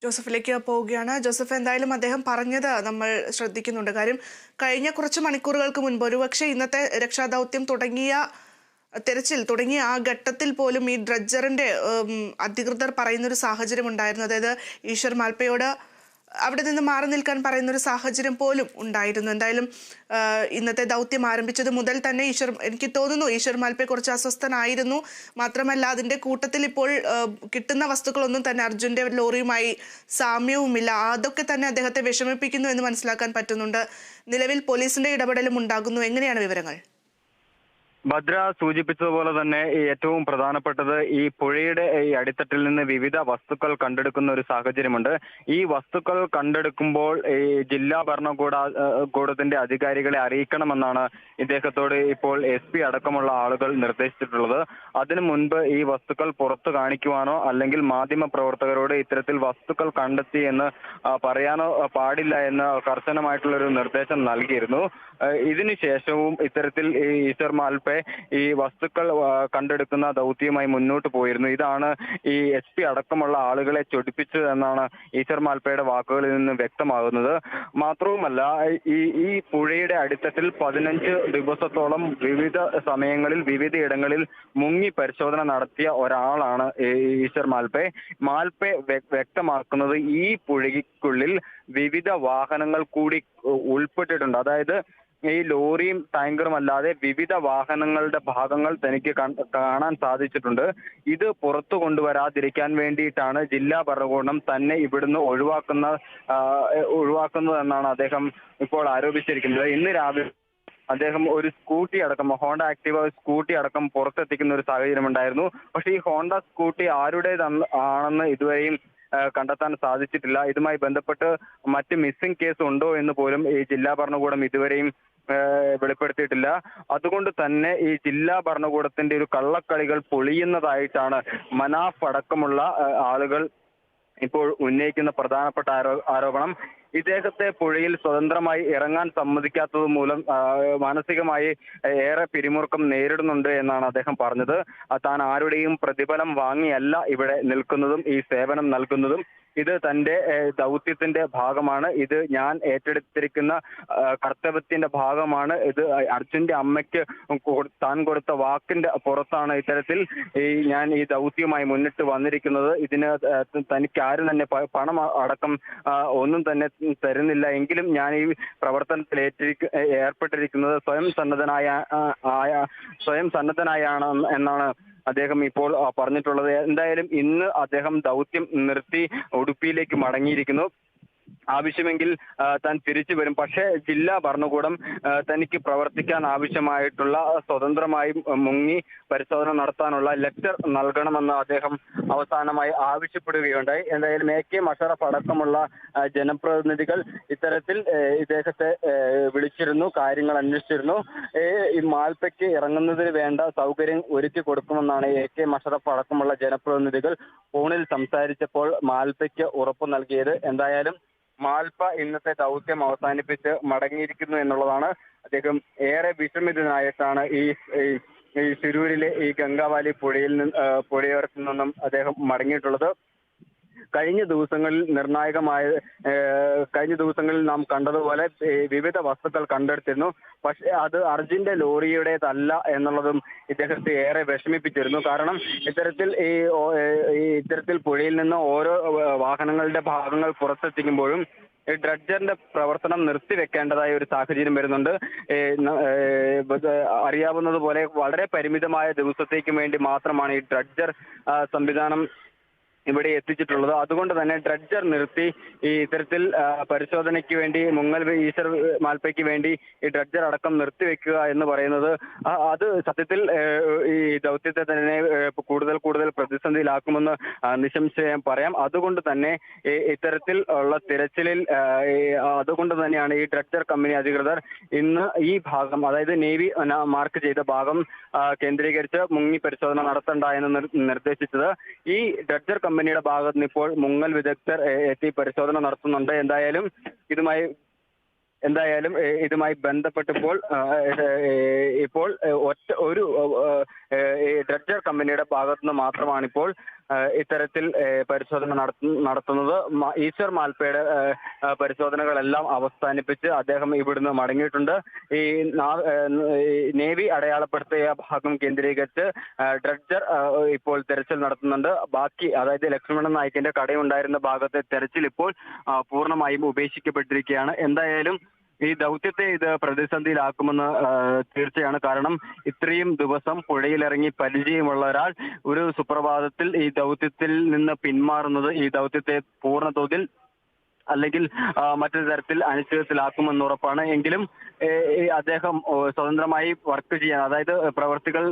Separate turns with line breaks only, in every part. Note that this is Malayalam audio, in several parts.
ജോസഫിലേക്ക് പോവുകയാണ്. ജോസഫ്, എന്തായാലും അദ്ദേഹം പറഞ്ഞത് നമ്മൾ ശ്രദ്ധിക്കുന്നുണ്ട്. കാര്യം കഴിഞ്ഞ കുറച്ച് മണിക്കൂറുകൾക്ക് മുൻപ് ഒരുപക്ഷെ ഇന്നത്തെ രക്ഷാദൗത്യം തെരച്ചിൽ തുടങ്ങിയ ആ ഘട്ടത്തിൽ പോലും ഈ ഡ്രഡ്ജറിന്റെ അധികൃതർ പറയുന്നൊരു സാഹചര്യം ഉണ്ടായിരുന്നു. അതായത് ഈശ്വർ മാൽപ്പയോട് അവിടെ നിന്ന് മാറി നിൽക്കാൻ പറയുന്ന ഒരു സാഹചര്യം പോലും ഉണ്ടായിരുന്നു. എന്തായാലും ഇന്നത്തെ ദൗത്യം ആരംഭിച്ചത് മുതൽ തന്നെ എനിക്ക് തോന്നുന്നു ഈശ്വർ മാൽപ്പെ കുറച്ച് അസ്വസ്ഥനായിരുന്നു. മാത്രമല്ല അതിന്റെ കൂട്ടത്തിൽ ഇപ്പോൾ കിട്ടുന്ന വസ്തുക്കളൊന്നും തന്നെ അർജുന്റെ ലോറിയുമായി സാമ്യവുമില്ല. അതൊക്കെ തന്നെ അദ്ദേഹത്തെ വിഷമിപ്പിക്കുന്നു എന്ന് മനസ്സിലാക്കാൻ പറ്റുന്നുണ്ട്. നിലവിൽ പോലീസിന്റെ ഇടപെടലും ഉണ്ടാകുന്നു. എങ്ങനെയാണ് വിവരങ്ങൾ?
ഭദ്ര സൂചിപ്പിച്ചതുപോലെ തന്നെ ഏറ്റവും പ്രധാനപ്പെട്ടത് ഈ പുഴയുടെ ഈ അടിത്തട്ടിൽ നിന്ന് വിവിധ വസ്തുക്കൾ കണ്ടെടുക്കുന്ന ഒരു സാഹചര്യമുണ്ട്. ഈ വസ്തുക്കൾ കണ്ടെടുക്കുമ്പോൾ ഈ ജില്ലാ ഭരണകൂടത്തിന്റെ അധികാരികളെ അറിയിക്കണമെന്നാണ് ഇദ്ദേഹത്തോട് ഇപ്പോൾ SP അടക്കമുള്ള ആളുകൾ നിർദ്ദേശിച്ചിട്ടുള്ളത്. അതിനു മുൻപ് ഈ വസ്തുക്കൾ പുറത്തു കാണിക്കുവാനോ അല്ലെങ്കിൽ മാധ്യമ പ്രവർത്തകരോട് ഇത്തരത്തിൽ വസ്തുക്കൾ കണ്ടെത്തി എന്ന് പറയാനോ പാടില്ല എന്ന് കർശനമായിട്ടുള്ള ഒരു നിർദ്ദേശം നൽകിയിരുന്നു. ഇതിനുശേഷവും ഇത്തരത്തിൽ ഈ ഈശ്വർ മാൽപ്പെ ഈ വസ്തുക്കൾ കണ്ടെടുക്കുന്ന ദൗത്യവുമായി മുന്നോട്ട് പോയിരുന്നു. ഇതാണ് ഈ SP അടക്കമുള്ള ആളുകളെ ചൊടിപ്പിച്ചത് എന്നാണ് ഈശ്വർ മാൽപ്പയുടെ വാക്കുകളിൽ നിന്ന് വ്യക്തമാകുന്നത്. മാത്രവുമല്ല ഈ പുഴയുടെ അടിത്തട്ടിൽ 15 ദിവസത്തോളം വിവിധ സമയങ്ങളിൽ വിവിധയിടങ്ങളിൽ മുങ്ങി പരിശോധന നടത്തിയ ഒരാളാണ് ഈശ്വർ മാൽപ്പെ വ്യക്തമാക്കുന്നത് ഈ പുഴയ്ക്കുള്ളിൽ വിവിധ വാഹനങ്ങൾ കൂടി ഉൾപ്പെട്ടിട്ടുണ്ട്. അതായത് ഈ ലോറിയും ടാങ്കറും അല്ലാതെ വിവിധ വാഹനങ്ങളുടെ ഭാഗങ്ങൾ തനിക്ക് കാണാൻ സാധിച്ചിട്ടുണ്ട്. ഇത് പുറത്തു കൊണ്ടുവരാതിരിക്കാൻ വേണ്ടിയിട്ടാണ് ജില്ലാ ഭരണകൂടം തന്നെ ഇവിടുന്ന് ഒഴിവാക്കുന്നതെന്നാണ് അദ്ദേഹം ഇപ്പോൾ ആരോപിച്ചിരിക്കുന്നത്. ഇന്ന് രാവിലെ അദ്ദേഹം ഒരു സ്കൂട്ടി അടക്കം ഹോണ്ട ആക്ടിവ സ്കൂട്ടി അടക്കം പുറത്തെത്തിക്കുന്ന ഒരു സാഹചര്യം ഉണ്ടായിരുന്നു. പക്ഷേ ഈ ഹോണ്ട സ്കൂട്ടി ആണെന്ന് ഇതുവരെയും കണ്ടെത്താൻ സാധിച്ചിട്ടില്ല. ഇതുമായി ബന്ധപ്പെട്ട് മറ്റ് മിസ്സിംഗ് കേസ് ഉണ്ടോ എന്ന് പോലും ഈ ജില്ലാ ഭരണകൂടം ഇതുവരെയും വെളിപ്പെടുത്തിയിട്ടില്ല. അതുകൊണ്ട് തന്നെ ഈ ജില്ലാ ഭരണകൂടത്തിന്റെ ഒരു കള്ളക്കളികൾ പൊളിയുന്നതായിട്ടാണ് മനാഫ് അടക്കമുള്ള ആളുകൾ ഇപ്പോൾ ഉന്നയിക്കുന്ന പ്രധാനപ്പെട്ട ആരോപണം. ഇദ്ദേഹത്തെ പുഴയിൽ സ്വതന്ത്രമായി ഇറങ്ങാൻ സമ്മതിക്കാത്തത് മൂലം മാനസികമായി ഏറെ പിരിമുറുക്കം നേരിടുന്നുണ്ട് എന്നാണ് അദ്ദേഹം പറഞ്ഞത്. താൻ ആരുടെയും പ്രതിഫലം വാങ്ങിയല്ല ഇവിടെ നിൽക്കുന്നതും ഈ സേവനം നൽകുന്നതും. ഇത് തന്റെ ദൗത്യത്തിന്റെ ഭാഗമാണ്. ഇത് ഞാൻ ഏറ്റെടുത്തിരിക്കുന്ന കർത്തവ്യത്തിന്റെ ഭാഗമാണ്. ഇത് അർജുന്റെ അമ്മയ്ക്ക് താൻ കൊടുത്ത വാക്കിന്റെ പുറത്താണ് ഇത്തരത്തിൽ ഞാൻ ഈ ദൗത്യവുമായി മുന്നിട്ട് വന്നിരിക്കുന്നത്. ഇതിന് തനിക്ക് ആരും തന്നെ പണം അടക്കം ഒന്നും തന്നെ തരുന്നില്ല. എങ്കിലും ഞാൻ ഈ പ്രവർത്തനത്തിൽ ഏർപ്പെട്ടിരിക്കുന്നത് സ്വയം സന്നദ്ധനായാണ് എന്നാണ് അദ്ദേഹം ഇപ്പോൾ പറഞ്ഞിട്ടുള്ളത്. എന്തായാലും ഇന്ന് അദ്ദേഹം ദൗത്യം നിർത്തി ഉടുപ്പിയിലേക്ക് മടങ്ങിയിരിക്കുന്നു. ആവശ്യമെങ്കിൽ താൻ തിരിച്ചു വരും. പക്ഷേ ജില്ലാ ഭരണകൂടം തനിക്ക് പ്രവർത്തിക്കാൻ ആവശ്യമായിട്ടുള്ള സ്വതന്ത്രമായി മുങ്ങി പരിശോധന നടത്താനുള്ള ലെറ്റർ നൽകണമെന്ന് അദ്ദേഹം അവസാനമായി ആവശ്യപ്പെടുകയുണ്ടായി. എന്തായാലും AK മഷറഫ് അടക്കമുള്ള ജനപ്രതിനിധികൾ ഇത്തരത്തിൽ ഇദ്ദേഹത്തെ വിളിച്ചിരുന്നു, കാര്യങ്ങൾ അന്വേഷിച്ചിരുന്നു. ഈ മാൽപ്പയ്ക്ക് ഇറങ്ങുന്നതിന് വേണ്ട സൗകര്യം ഒരുക്കി കൊടുക്കുമെന്നാണ് AK മഷറഫ് അടക്കമുള്ള ജനപ്രതിനിധികൾ ഫോണിൽ സംസാരിച്ചപ്പോൾ മാൽപ്പയ്ക്ക് ഉറപ്പ് നൽകിയത്. എന്തായാലും മാൽപ്പ ഇന്നത്തെ ദൗത്യം അവസാനിപ്പിച്ച് മടങ്ങിയിരിക്കുന്നു എന്നുള്ളതാണ്. അദ്ദേഹം ഏറെ വിഷമിതനായിട്ടാണ് ഈ ശിരൂരിലെ ഈ ഗംഗാവാലി പുഴയോരത്തിൽ നിന്നും അദ്ദേഹം മടങ്ങിയിട്ടുള്ളത്. കഴിഞ്ഞ ദിവസങ്ങളിൽ നാം കണ്ടതുപോലെ വിവിധ വസ്തുക്കൾ കണ്ടെടുത്തിരുന്നു. പക്ഷേ അത് അർജുന്റെ ലോറിയുടേതല്ല എന്നുള്ളതും ഇദ്ദേഹത്തെ ഏറെ വിഷമിപ്പിച്ചിരുന്നു. കാരണം ഇത്തരത്തിൽ പുഴയിൽ നിന്ന് ഓരോ വാഹനങ്ങളുടെ ഭാഗങ്ങൾ പുറത്തെത്തിക്കുമ്പോഴും ഡ്രഡ്ജറിന്റെ പ്രവർത്തനം നിർത്തിവെക്കേണ്ടതായ ഒരു സാഹചര്യം വരുന്നുണ്ട്. അറിയാവുന്നതുപോലെ വളരെ പരിമിതമായ ദിവസത്തേക്ക് വേണ്ടി മാത്രമാണ് ഈ ഡ്രഡ്ജർ സംവിധാനം ഇവിടെ എത്തിച്ചിട്ടുള്ളത്. അതുകൊണ്ട് തന്നെ ഡ്രഡ്ജർ നിർത്തി ഈ ഇത്തരത്തിൽ പരിശോധനയ്ക്ക് വേണ്ടി ഈശ്വർ മാൽപ്പയ്ക്ക് വേണ്ടി ഈ ഡ്രഡ്ജർ അടക്കം നിർത്തിവെക്കുക എന്ന് പറയുന്നത് അത് സത്യത്തിൽ ഈ ദൗത്യത്തെ തന്നെ കൂടുതൽ പ്രതിസന്ധിയിലാക്കുമെന്ന് നിസ്സംശയം പറയാം. അതുകൊണ്ട് തന്നെ ഇത്തരത്തിൽ ഉള്ള തിരച്ചിലിൽ അതുകൊണ്ട് തന്നെയാണ് ഈ ഡ്രഡ്ജർ കമ്പനി അധികൃതർ ഇന്ന് ഈ ഭാഗം, അതായത് നേവി മാർക്ക് ചെയ്ത ഭാഗം കേന്ദ്രീകരിച്ച് മുങ്ങി പരിശോധന നടത്തണ്ട എന്ന് നിർദ്ദേശിച്ചത്. ഈ ഡ്രഡ്ജർ കമ്പനിയുടെ ഭാഗത്ത് നിന്ന് ഇപ്പോൾ മുങ്ങൽ വിദഗ്ധർ എത്തി പരിശോധന നടത്തുന്നുണ്ട്. ഇതുമായി ബന്ധപ്പെട്ടപ്പോൾ ഇപ്പോൾ ഒരു ഡ്രഡ്ജർ കമ്പനിയുടെ ഭാഗത്തു നിന്ന് മാത്രമാണ് ഇപ്പോൾ ഇത്തരത്തിൽ പരിശോധന നടത്തുന്നത്. ഈശ്വർ മാൽപ്പയുടെ പരിശോധനകളെല്ലാം അവസാനിപ്പിച്ച് അദ്ദേഹം ഇവിടുന്ന് മടങ്ങിയിട്ടുണ്ട്. ഈ നേവി അടയാളപ്പെടുത്തിയ ഭാഗം കേന്ദ്രീകരിച്ച് ഡ്രഡ്ജർ ഇപ്പോൾ തെരച്ചിൽ നടത്തുന്നുണ്ട്. ബാക്കി അതായത് ലക്ഷ്മണൻ നായിക്കിന്റെ കടയുണ്ടായിരുന്ന ഭാഗത്തെ തെരച്ചിൽ ഇപ്പോൾ പൂർണ്ണമായും ഉപേക്ഷിക്കപ്പെട്ടിരിക്കുകയാണ്. എന്തായാലും ഈ ദൗത്യത്തെ ഇത് പ്രതിസന്ധിയിലാക്കുമെന്ന് തീർച്ചയാണ്. കാരണം ഇത്രയും ദിവസം പുഴയിലിറങ്ങി പരിചയമുള്ള ഒരാൾ ഒരു സുപ്രഭാതത്തിൽ ഈ ദൗത്യത്തിൽ നിന്ന് പിന്മാറുന്നത് ഈ ദൗത്യത്തെ പൂർണ്ണതോതിൽ അല്ലെങ്കിൽ മറ്റൊരു തരത്തിൽ അനിശ്ചിതത്തിലാക്കുമെന്ന് ഉറപ്പാണ്. എങ്കിലും അദ്ദേഹം സ്വതന്ത്രമായി വർക്ക് ചെയ്യാൻ, അതായത് പ്രവർത്തികൾ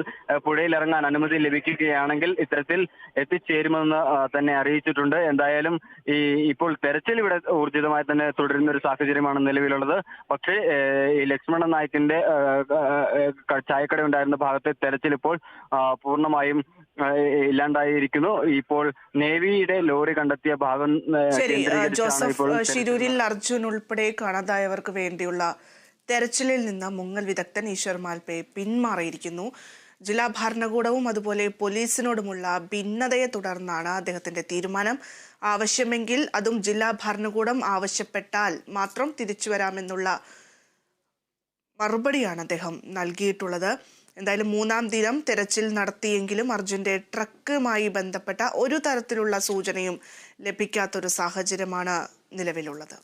പുഴയിലിറങ്ങാൻ അനുമതി ലഭിക്കുകയാണെങ്കിൽ ഇത്തരത്തിൽ എത്തിച്ചേരുമെന്ന് തന്നെ അറിയിച്ചിട്ടുണ്ട്. എന്തായാലും ഇപ്പോൾ തെരച്ചിൽ ഇവിടെ ഊർജിതമായി തന്നെ തുടരുന്ന ഒരു സാഹചര്യമാണ് നിലവിലുള്ളത്. പക്ഷേ ഈ ലക്ഷ്മണൻ നായിക്കിന്റെ ചായക്കട ഉണ്ടായിരുന്ന ഭാഗത്തെ തെരച്ചിൽ ഇപ്പോൾ പൂർണ്ണമായും ഇല്ലാണ്ടായിരിക്കുന്നു. ഇപ്പോൾ നേവിയുടെ ലോറി കണ്ടെത്തിയ ഭാഗം
ജോസഫ്, ശിരൂരിൽ അർജുൻ ഉൾപ്പെടെ കാണാതായവർക്ക് വേണ്ടിയുള്ള തെരച്ചിലിൽ നിന്ന് മുങ്ങൽ വിദഗ്ധൻ ഈശ്വർ മാൽപ്പെ പിന്മാറിയിരിക്കുന്നു. ജില്ലാ ഭരണകൂടവും അതുപോലെ പോലീസിനോടുമുള്ള ഭിന്നതയെ തുടർന്നാണ് അദ്ദേഹത്തിന്റെ തീരുമാനം. ആവശ്യമെങ്കിൽ അതും ജില്ലാ ഭരണകൂടം ആവശ്യപ്പെട്ടാൽ മാത്രം തിരിച്ചു വരാമെന്നുള്ള മറുപടിയാണ് അദ്ദേഹം നൽകിയിട്ടുള്ളത്. എന്തായാലും 3-ാം ദിനം തെരച്ചിൽ നടത്തിയെങ്കിലും അർജുന്റെ ട്രക്കുമായി ബന്ധപ്പെട്ട ഒരു തരത്തിലുള്ള സൂചനയും ലഭിക്കാത്തൊരു സാഹചര്യമാണ് നിലവിലുള്ളത്.